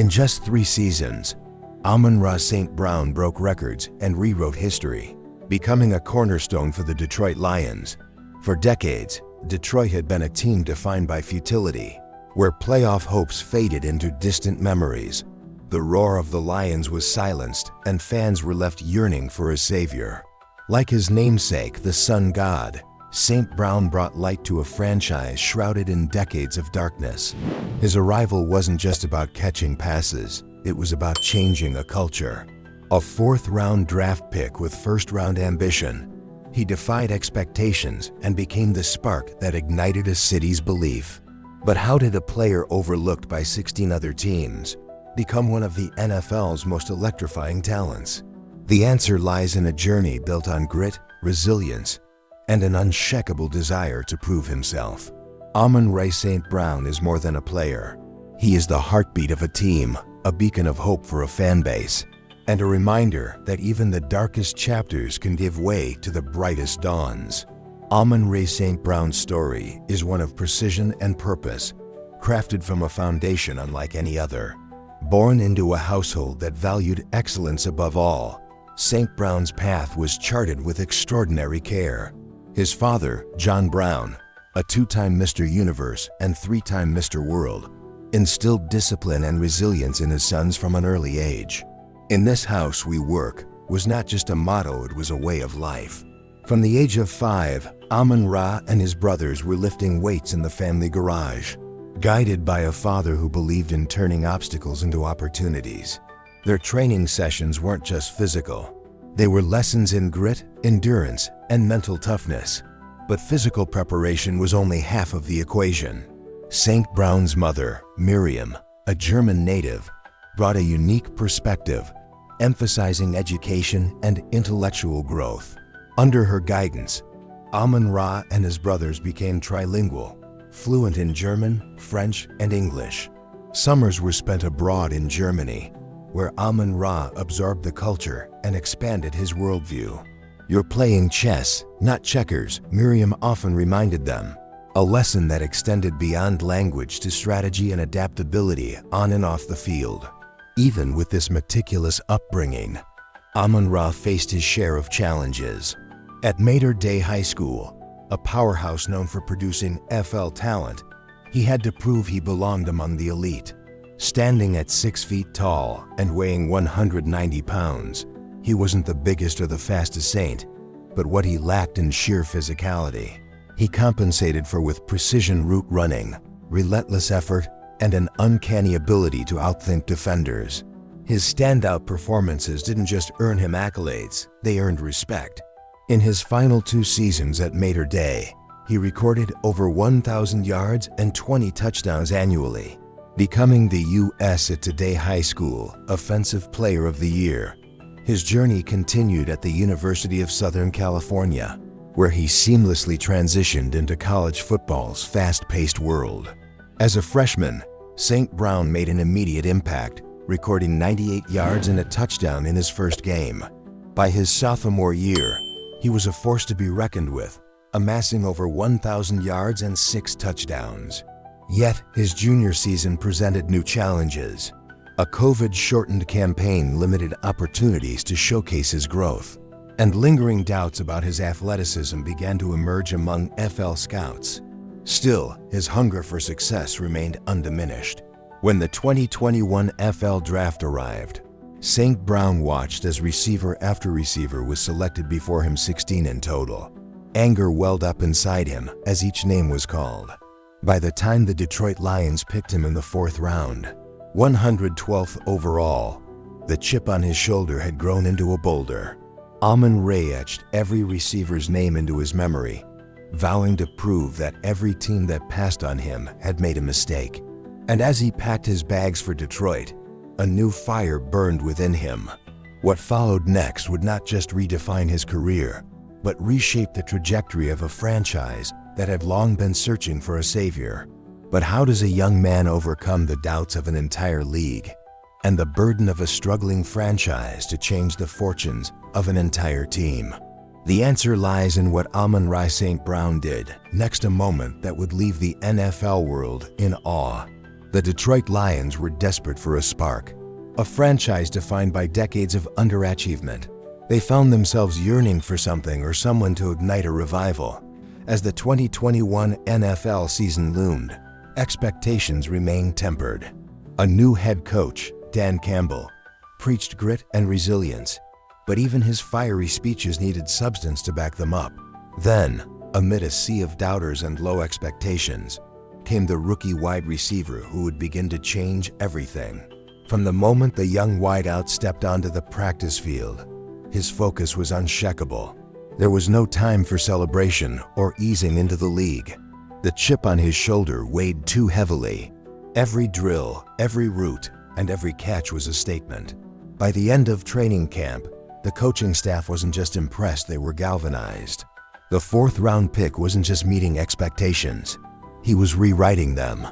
In just 3 seasons, Amon-Ra St. Brown broke records and rewrote history, becoming a cornerstone for the Detroit Lions. For decades, Detroit had been a team defined by futility, where playoff hopes faded into distant memories. The roar of the Lions was silenced, and fans were left yearning for a savior. Like his namesake, the Sun God, St. Brown brought light to a franchise shrouded in decades of darkness. His arrival wasn't just about catching passes, it was about changing a culture. A 4th-round draft pick with first-round ambition, he defied expectations and became the spark that ignited a city's belief. But how did a player overlooked by 16 other teams become one of the NFL's most electrifying talents? The answer lies in a journey built on grit, resilience, and an unshakable desire to prove himself. Amon-Ra St. Brown is more than a player. He is the heartbeat of a team, a beacon of hope for a fan base, and a reminder that even the darkest chapters can give way to the brightest dawns. Amon-Ra St. Brown's story is one of precision and purpose, crafted from a foundation unlike any other. Born into a household that valued excellence above all, St. Brown's path was charted with extraordinary care. His father, John Brown, a 2-time Mr. Universe and 3-time Mr. World, instilled discipline and resilience in his sons from an early age. "In this house we work" was not just a motto, it was a way of life. From the age of 5, Amon-Ra and his brothers were lifting weights in the family garage, guided by a father who believed in turning obstacles into opportunities. Their training sessions weren't just physical. They were lessons in grit, endurance, and mental toughness. But physical preparation was only half of the equation. St. Brown's mother, Miriam, a German native, brought a unique perspective, emphasizing education and intellectual growth. Under her guidance, Amon-Ra and his brothers became trilingual, fluent in German, French, and English. Summers were spent abroad in Germany, where Amon-Ra absorbed the culture and expanded his worldview. "You're playing chess, not checkers," Miriam often reminded them, a lesson that extended beyond language to strategy and adaptability on and off the field. Even with this meticulous upbringing, Amon-Ra faced his share of challenges. At Mater Dei High School, a powerhouse known for producing FL talent, he had to prove he belonged among the elite. Standing at 6 feet tall and weighing 190 pounds, he wasn't the biggest or the fastest saint, but what he lacked in sheer physicality, he compensated for with precision route running, relentless effort, and an uncanny ability to outthink defenders. His standout performances didn't just earn him accolades, they earned respect. In his final 2 seasons at Mater Dei, he recorded over 1,000 yards and 20 touchdowns annually, becoming the U.S. at Today High School Offensive Player of the Year. His journey continued at the University of Southern California, where he seamlessly transitioned into college football's fast-paced world. As a freshman, St. Brown made an immediate impact, recording 98 yards and a touchdown in his first game. By his sophomore year, he was a force to be reckoned with, amassing over 1,000 yards and 6 touchdowns. Yet, his junior season presented new challenges. A COVID-shortened campaign limited opportunities to showcase his growth, and lingering doubts about his athleticism began to emerge among FL scouts. Still, his hunger for success remained undiminished. When the 2021 FL Draft arrived, St. Brown watched as receiver after receiver was selected before him, 16 in total. Anger welled up inside him as each name was called. By the time the Detroit Lions picked him in the 4th round, 112th overall, the chip on his shoulder had grown into a boulder. Amon-Ra etched every receiver's name into his memory, vowing to prove that every team that passed on him had made a mistake. And as he packed his bags for Detroit, a new fire burned within him. What followed next would not just redefine his career, but reshape the trajectory of a franchise that had long been searching for a savior. But how does a young man overcome the doubts of an entire league and the burden of a struggling franchise to change the fortunes of an entire team? The answer lies in what Amon-Ra St. Brown did next, a moment that would leave the NFL world in awe. The Detroit Lions were desperate for a spark, a franchise defined by decades of underachievement. They found themselves yearning for something or someone to ignite a revival. As the 2021 NFL season loomed, expectations remained tempered. A new head coach, Dan Campbell, preached grit and resilience, but even his fiery speeches needed substance to back them up. Then, amid a sea of doubters and low expectations, came the rookie wide receiver who would begin to change everything. From the moment the young wideout stepped onto the practice field, his focus was unshakable. There was no time for celebration or easing into the league. The chip on his shoulder weighed too heavily. Every drill, every route, and every catch was a statement. By the end of training camp, the coaching staff wasn't just impressed, they were galvanized. The fourth-round pick wasn't just meeting expectations, he was rewriting them.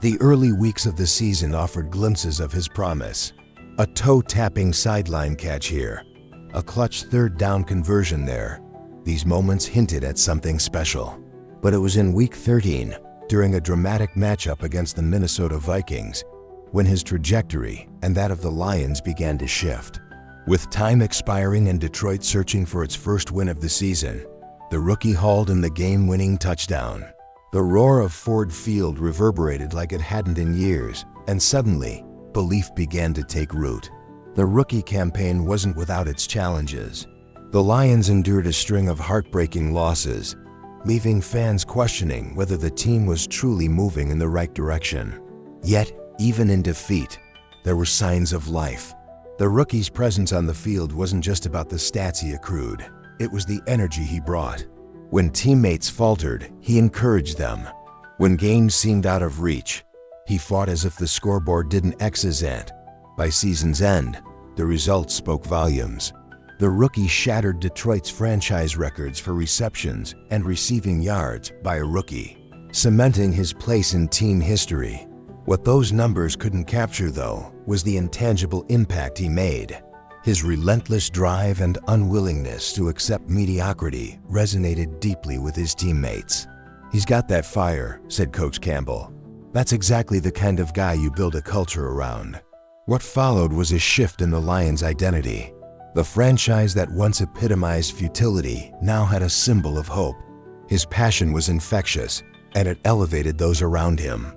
The early weeks of the season offered glimpses of his promise. A toe-tapping sideline catch here, a clutch third-down conversion there. These moments hinted at something special. But it was in Week 13, during a dramatic matchup against the Minnesota Vikings, when his trajectory and that of the Lions began to shift. With time expiring and Detroit searching for its first win of the season, the rookie hauled in the game-winning touchdown. The roar of Ford Field reverberated like it hadn't in years, and suddenly, belief began to take root. The rookie campaign wasn't without its challenges. The Lions endured a string of heartbreaking losses, leaving fans questioning whether the team was truly moving in the right direction. Yet, even in defeat, there were signs of life. The rookie's presence on the field wasn't just about the stats he accrued, it was the energy he brought. When teammates faltered, he encouraged them. When games seemed out of reach, he fought as if the scoreboard didn't exist. By season's end, the results spoke volumes. The rookie shattered Detroit's franchise records for receptions and receiving yards by a rookie, cementing his place in team history. What those numbers couldn't capture, though, was the intangible impact he made. His relentless drive and unwillingness to accept mediocrity resonated deeply with his teammates. "He's got that fire," said Coach Campbell. "That's exactly the kind of guy you build a culture around." What followed was a shift in the Lions' identity. The franchise that once epitomized futility now had a symbol of hope. His passion was infectious, and it elevated those around him.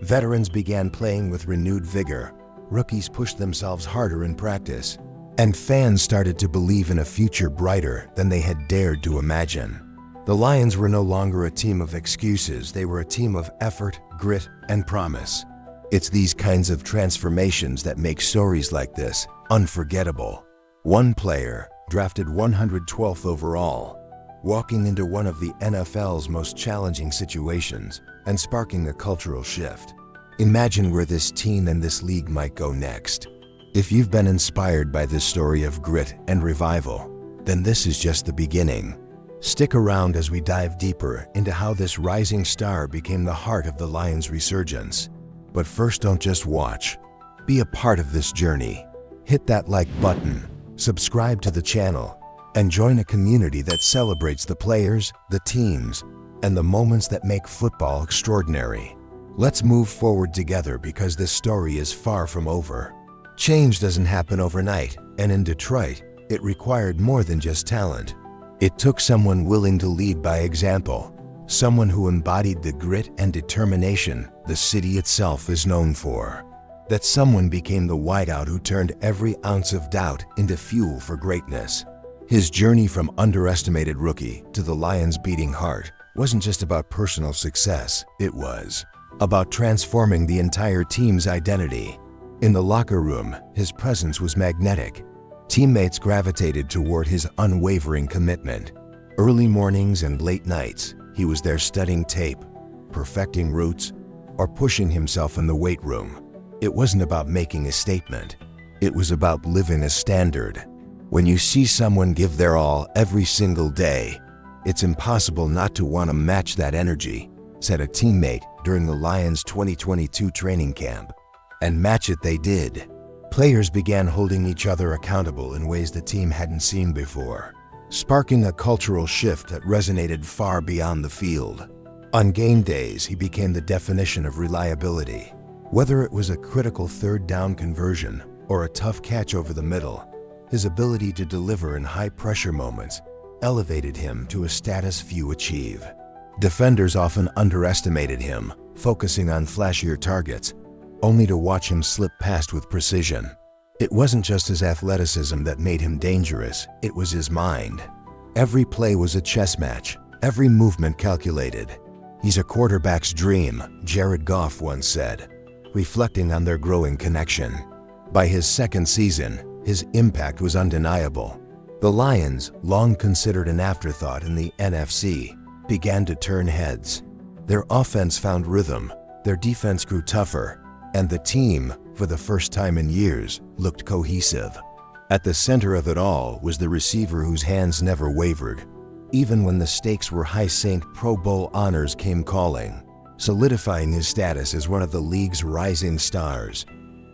Veterans began playing with renewed vigor, rookies pushed themselves harder in practice, and fans started to believe in a future brighter than they had dared to imagine. The Lions were no longer a team of excuses, they were a team of effort, grit, and promise. It's these kinds of transformations that make stories like this unforgettable. One player, drafted 112th overall, walking into one of the NFL's most challenging situations and sparking a cultural shift. Imagine where this team and this league might go next. If you've been inspired by this story of grit and revival, then this is just the beginning. Stick around as we dive deeper into how this rising star became the heart of the Lions' resurgence. But first, don't just watch. Be a part of this journey. Hit that like button, subscribe to the channel, and join a community that celebrates the players, the teams, and the moments that make football extraordinary. Let's move forward together because this story is far from over. Change doesn't happen overnight, and in Detroit, it required more than just talent. It took someone willing to lead by example, someone who embodied the grit and determination the city itself is known for. That someone became the wideout who turned every ounce of doubt into fuel for greatness. His journey from underestimated rookie to the Lions' beating heart wasn't just about personal success, it was about transforming the entire team's identity. In the locker room, his presence was magnetic. Teammates gravitated toward his unwavering commitment. Early mornings and late nights, he was there studying tape, perfecting routes, or pushing himself in the weight room. It wasn't about making a statement. It was about living a standard. When you see someone give their all every single day, it's impossible not to want to match that energy, said a teammate during the Lions' 2022 training camp. And match it they did. Players began holding each other accountable in ways the team hadn't seen before, sparking a cultural shift that resonated far beyond the field. On game days, he became the definition of reliability. Whether it was a critical third down conversion or a tough catch over the middle, his ability to deliver in high-pressure moments elevated him to a status few achieve. Defenders often underestimated him, focusing on flashier targets, only to watch him slip past with precision. It wasn't just his athleticism that made him dangerous, it was his mind. Every play was a chess match, every movement calculated. "He's a quarterback's dream," Jared Goff once said, reflecting on their growing connection. By his second season, his impact was undeniable. The Lions, long considered an afterthought in the NFC, began to turn heads. Their offense found rhythm, their defense grew tougher, and the team, for the first time in years, looked cohesive. At the center of it all was the receiver whose hands never wavered. Even when the stakes were high, Saint Pro Bowl honors came calling, solidifying his status as one of the league's rising stars.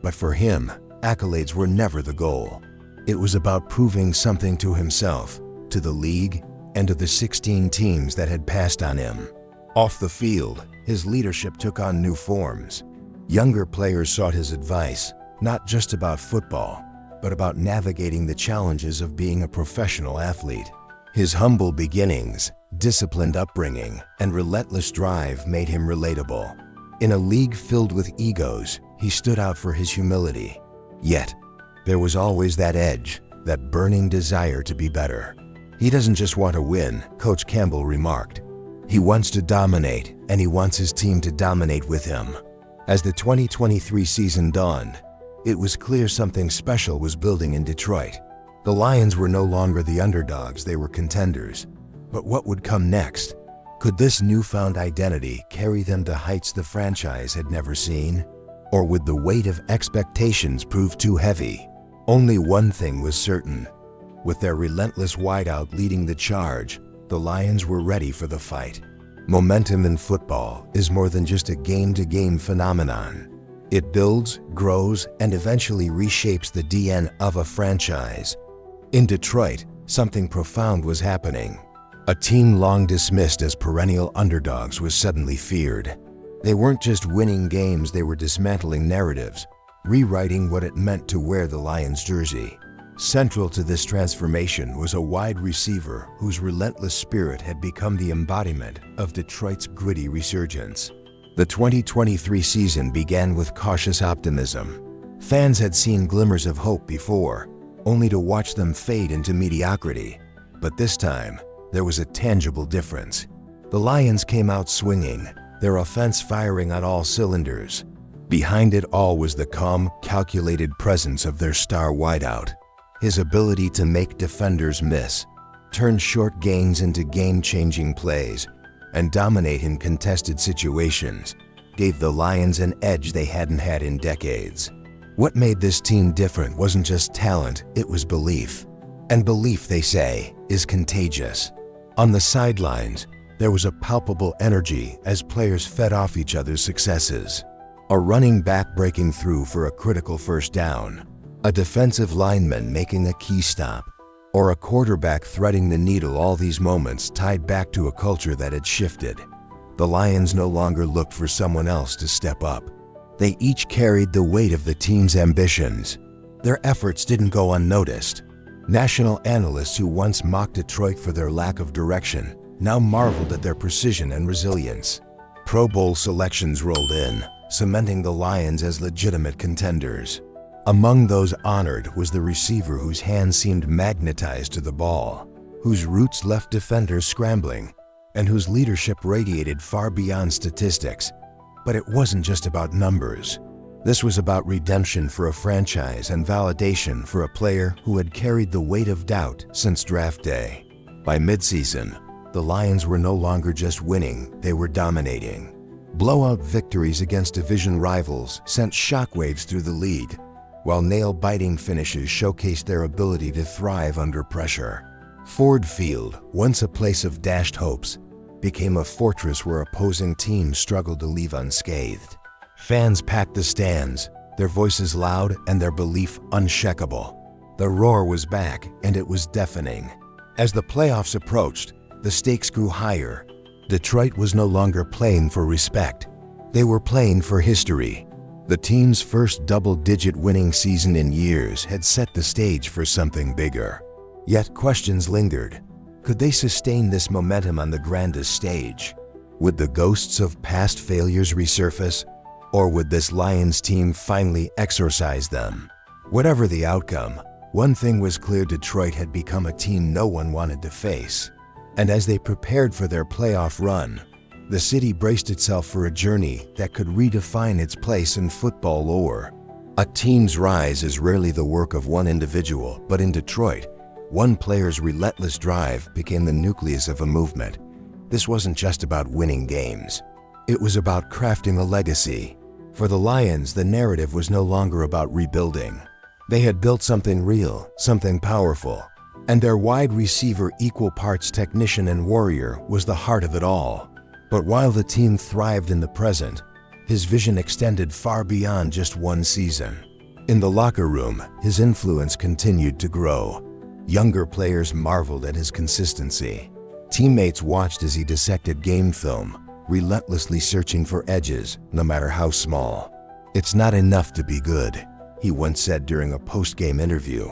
But for him, accolades were never the goal. It was about proving something to himself, to the league, and to the 16 teams that had passed on him. Off the field, his leadership took on new forms. Younger players sought his advice, not just about football, but about navigating the challenges of being a professional athlete. His humble beginnings, disciplined upbringing, and relentless drive made him relatable. In a league filled with egos, he stood out for his humility. Yet, there was always that edge, that burning desire to be better. "He doesn't just want to win," Coach Campbell remarked. "He wants to dominate, and he wants his team to dominate with him." As the 2023 season dawned, it was clear something special was building in Detroit. The Lions were no longer the underdogs, they were contenders. But what would come next? Could this newfound identity carry them to heights the franchise had never seen? Or would the weight of expectations prove too heavy? Only one thing was certain. With their relentless wideout leading the charge, the Lions were ready for the fight. Momentum in football is more than just a game-to-game phenomenon. It builds, grows, and eventually reshapes the DNA of a franchise. In Detroit, something profound was happening. A team long dismissed as perennial underdogs was suddenly feared. They weren't just winning games, they were dismantling narratives, rewriting what it meant to wear the Lions jersey. Central to this transformation was a wide receiver whose relentless spirit had become the embodiment of Detroit's gritty resurgence. The 2023 season began with cautious optimism. Fans had seen glimmers of hope before, only to watch them fade into mediocrity. But this time, there was a tangible difference. The Lions came out swinging, their offense firing on all cylinders. Behind it all was the calm, calculated presence of their star wideout. His ability to make defenders miss, turn short gains into game-changing plays, and dominate in contested situations gave the Lions an edge they hadn't had in decades. What made this team different wasn't just talent, it was belief. And belief, they say, is contagious. On the sidelines, there was a palpable energy as players fed off each other's successes. A running back breaking through for a critical first down, a defensive lineman making a key stop, or a quarterback threading the needle. All these moments tied back to a culture that had shifted. The Lions no longer looked for someone else to step up. They each carried the weight of the team's ambitions. Their efforts didn't go unnoticed. National analysts who once mocked Detroit for their lack of direction now marveled at their precision and resilience. Pro Bowl selections rolled in, cementing the Lions as legitimate contenders. Among those honored was the receiver whose hands seemed magnetized to the ball, whose roots left defenders scrambling, and whose leadership radiated far beyond statistics. But it wasn't just about numbers. This was about redemption for a franchise and validation for a player who had carried the weight of doubt since draft day. By midseason, the Lions were no longer just winning, they were dominating. Blowout victories against division rivals sent shockwaves through the league, while nail-biting finishes showcased their ability to thrive under pressure. Ford Field, once a place of dashed hopes, became a fortress where opposing teams struggled to leave unscathed. Fans packed the stands, their voices loud and their belief unshakable. The roar was back, and it was deafening. As the playoffs approached, the stakes grew higher. Detroit was no longer playing for respect. They were playing for history. The team's first double-digit winning season in years had set the stage for something bigger. Yet questions lingered. Could they sustain this momentum on the grandest stage? Would the ghosts of past failures resurface? Or would this Lions team finally exorcise them? Whatever the outcome, one thing was clear: Detroit had become a team no one wanted to face. And as they prepared for their playoff run, the city braced itself for a journey that could redefine its place in football lore. A team's rise is rarely the work of one individual, but in Detroit, one player's relentless drive became the nucleus of a movement. This wasn't just about winning games. It was about crafting a legacy. For the Lions, the narrative was no longer about rebuilding. They had built something real, something powerful, and their wide receiver, equal parts technician and warrior, was the heart of it all. But while the team thrived in the present, his vision extended far beyond just one season. In the locker room, his influence continued to grow. Younger players marveled at his consistency. Teammates watched as he dissected game film, relentlessly searching for edges, no matter how small. "It's not enough to be good," he once said during a post-game interview.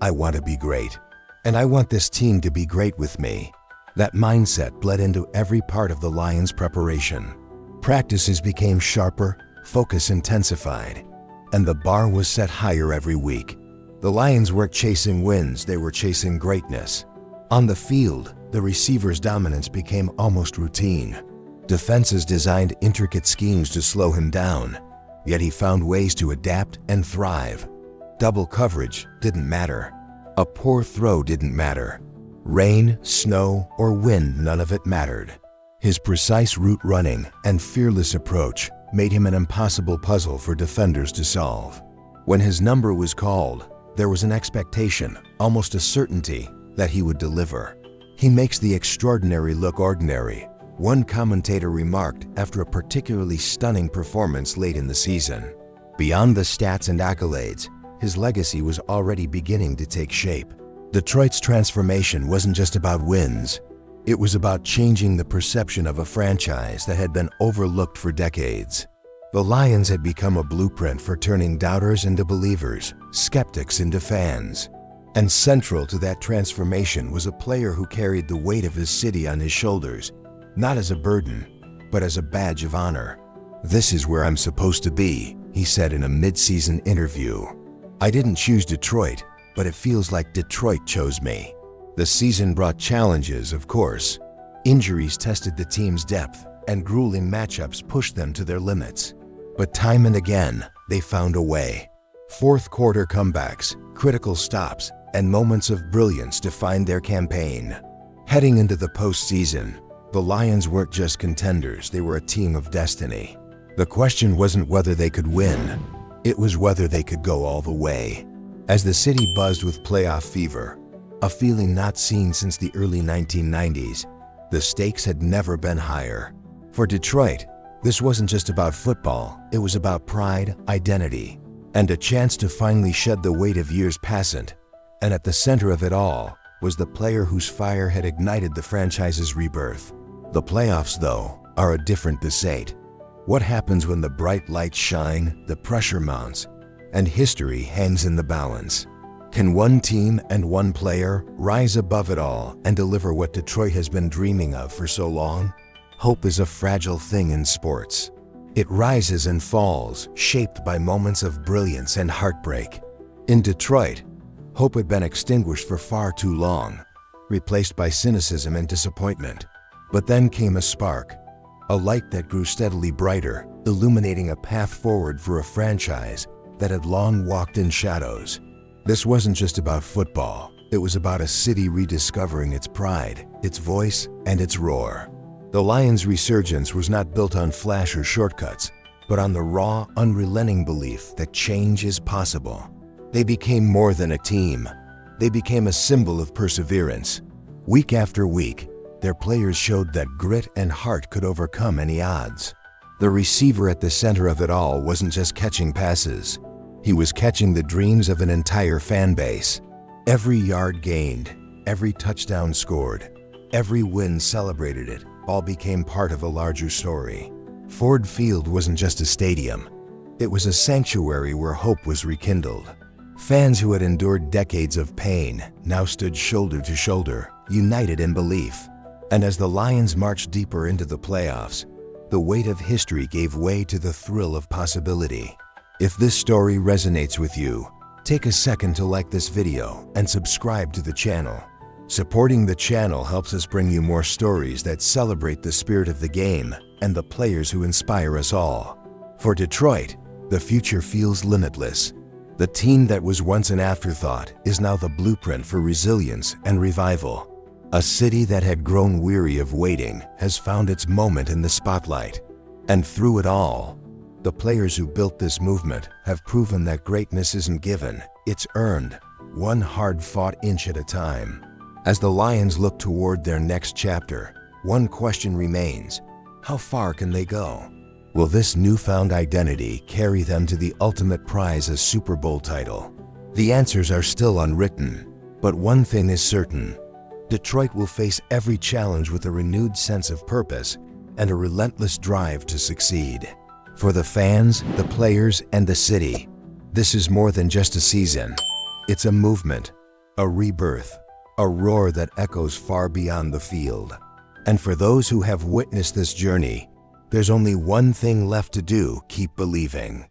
"I want to be great, and I want this team to be great with me." That mindset bled into every part of the Lions' preparation. Practices became sharper, focus intensified, and the bar was set higher every week. The Lions weren't chasing wins, they were chasing greatness. On the field, the receiver's dominance became almost routine. Defenses designed intricate schemes to slow him down, yet he found ways to adapt and thrive. Double coverage didn't matter. A poor throw didn't matter. Rain, snow, or wind, none of it mattered. His precise route running and fearless approach made him an impossible puzzle for defenders to solve. When his number was called, there was an expectation, almost a certainty, that he would deliver. "He makes the extraordinary look ordinary," one commentator remarked after a particularly stunning performance late in the season. Beyond the stats and accolades, his legacy was already beginning to take shape. Detroit's transformation wasn't just about wins. It was about changing the perception of a franchise that had been overlooked for decades. The Lions had become a blueprint for turning doubters into believers, skeptics into fans. And central to that transformation was a player who carried the weight of his city on his shoulders, not as a burden, but as a badge of honor. "This is where I'm supposed to be," he said in a mid-season interview. "I didn't choose Detroit, but it feels like Detroit chose me." The season brought challenges, of course. Injuries tested the team's depth, and grueling matchups pushed them to their limits. But time and again, they found a way. Fourth-quarter comebacks, critical stops, and moments of brilliance defined their campaign. Heading into the postseason, the Lions weren't just contenders, they were a team of destiny. The question wasn't whether they could win, it was whether they could go all the way. As the city buzzed with playoff fever, a feeling not seen since the early 1990s, the stakes had never been higher. For Detroit, this wasn't just about football, it was about pride, identity, and a chance to finally shed the weight of years passant. And at the center of it all was the player whose fire had ignited the franchise's rebirth. The playoffs, though, are a different beast. What happens when the bright lights shine, the pressure mounts, and history hangs in the balance? Can one team and one player rise above it all and deliver what Detroit has been dreaming of for so long? Hope is a fragile thing in sports. It rises and falls, shaped by moments of brilliance and heartbreak. In Detroit, hope had been extinguished for far too long, replaced by cynicism and disappointment. But then came a spark, a light that grew steadily brighter, illuminating a path forward for a franchise that had long walked in shadows. This wasn't just about football, it was about a city rediscovering its pride, its voice, and its roar. The Lions' resurgence was not built on flash or shortcuts, but on the raw, unrelenting belief that change is possible. They became more than a team. They became a symbol of perseverance. Week after week, their players showed that grit and heart could overcome any odds. The receiver at the center of it all wasn't just catching passes. He was catching the dreams of an entire fan base. Every yard gained, every touchdown scored, every win celebrated, it all became part of a larger story. Ford Field wasn't just a stadium. It was a sanctuary where hope was rekindled. Fans who had endured decades of pain now stood shoulder to shoulder, united in belief. And as the Lions marched deeper into the playoffs, the weight of history gave way to the thrill of possibility. If this story resonates with you, take a second to like this video and subscribe to the channel. Supporting the channel helps us bring you more stories that celebrate the spirit of the game and the players who inspire us all. For Detroit, the future feels limitless. The team that was once an afterthought is now the blueprint for resilience and revival. A city that had grown weary of waiting has found its moment in the spotlight. And through it all, the players who built this movement have proven that greatness isn't given, it's earned, one hard-fought inch at a time. As the Lions look toward their next chapter, one question remains: how far can they go? Will this newfound identity carry them to the ultimate prize, a Super Bowl title? The answers are still unwritten, but one thing is certain: Detroit will face every challenge with a renewed sense of purpose and a relentless drive to succeed. For the fans, the players, and the city, this is more than just a season. It's a movement, a rebirth, a roar that echoes far beyond the field. And for those who have witnessed this journey, there's only one thing left to do: keep believing.